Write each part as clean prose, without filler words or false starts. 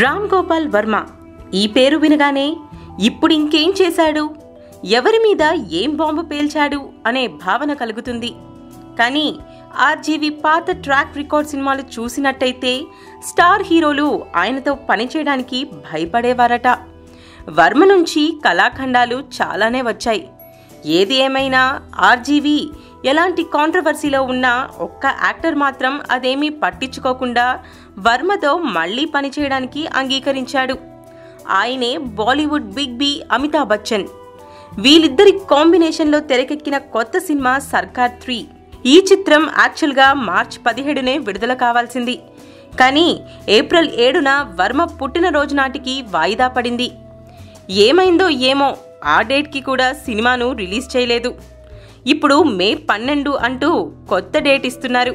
రామ్ గోపాల్ వర్మ ఈ పేరు వినగానే ఇప్పుడు ఇంకేం చేశాడు, ఎవరి మీద ఏం బాంబు పేల్చాడు అనే భావన కలుగుతుంది. కానీ ఆర్జీవి పాత ట్రాక్ రికార్డ్ సినిమాలు చూసినట్టయితే స్టార్ హీరోలు ఆయనతో పనిచేయడానికి భయపడేవారట. వర్మ నుంచి కళాఖండాలు చాలానే వచ్చాయి. ఏది ఏమైనా ఆర్జీవి ఎలాంటి కాంట్రవర్సీలో ఉన్నా ఒక్క యాక్టర్ మాత్రం అదేమీ పట్టించుకోకుండా వర్మతో మళ్లీ పనిచేయడానికి అంగీకరించాడు. ఆయనే బాలీవుడ్ బిగ్ బి అమితాబ్ బచ్చన్. వీళ్ళిద్దరి కాంబినేషన్లో తెరకెక్కిన కొత్త సినిమా సర్కార్ 3. ఈ చిత్రం యాక్చువల్గా మార్చి 17నే విడుదల కావాల్సింది. కానీ ఏప్రిల్ 7న వర్మ పుట్టినరోజు నాటికి వాయిదా పడింది. ఏమైందో ఏమో ఆ డేట్కి కూడా సినిమాను రిలీజ్ చేయలేదు. ఇప్పుడు మే 12 అంటూ కొత్త డేట్ ఇస్తున్నారు.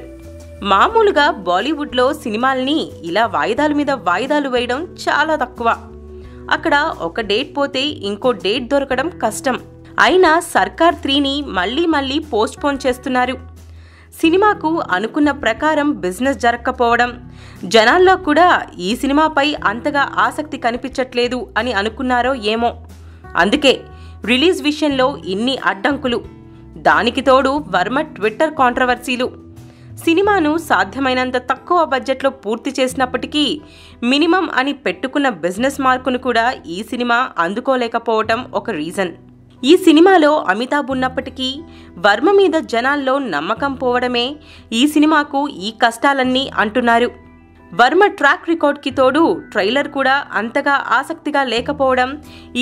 మామూలుగా బాలీవుడ్లో సినిమాల్ని ఇలా వాయిదాల మీద వాయిదాలు వేయడం చాలా తక్కువ. అక్కడ ఒక డేట్ పోతే ఇంకో డేట్ దొరకడం కష్టం. అయినా సర్కార్ 3ని మళ్ళీ పోస్ట్పోన్ చేస్తున్నారు. సినిమాకు అనుకున్న ప్రకారం బిజినెస్ జరగకపోవడం, జనాల్లో కూడా ఈ సినిమాపై అంతగా ఆసక్తి కనిపించట్లేదు అని అనుకున్నారో ఏమో. అందుకే రిలీజ్ విషయంలో ఇన్ని అడ్డంకులు. దానికి తోడు వర్మ ట్విట్టర్ కాంట్రవర్సీలు. సినిమాను సాధ్యమైనంత తక్కువ బడ్జెట్లో పూర్తి చేసినప్పటికీ మినిమం అని పెట్టుకున్న బిజినెస్ మార్కును కూడా ఈ సినిమా అందుకోలేకపోవటం ఒక రీజన్. ఈ సినిమాలో అమితాబ్ ఉన్నప్పటికీ వర్మ మీద జనాల్లో నమ్మకం పోవడమే ఈ సినిమాకు ఈ కష్టాలన్నీ అంటున్నారు. వర్మ ట్రాక్ రికార్డ్కి తోడు ట్రైలర్ కూడా అంతగా ఆసక్తిగా లేకపోవడం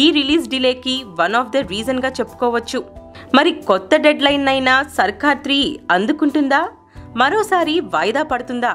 ఈ రిలీజ్ డిలేకి వన్ ఆఫ్ ద రీజన్గా చెప్పుకోవచ్చు. మరి కొత్త డెడ్ లైన్ అయిన సర్కార్ 3 అందుకుంటుందా, మరోసారి వాయిదా పడుతుందా?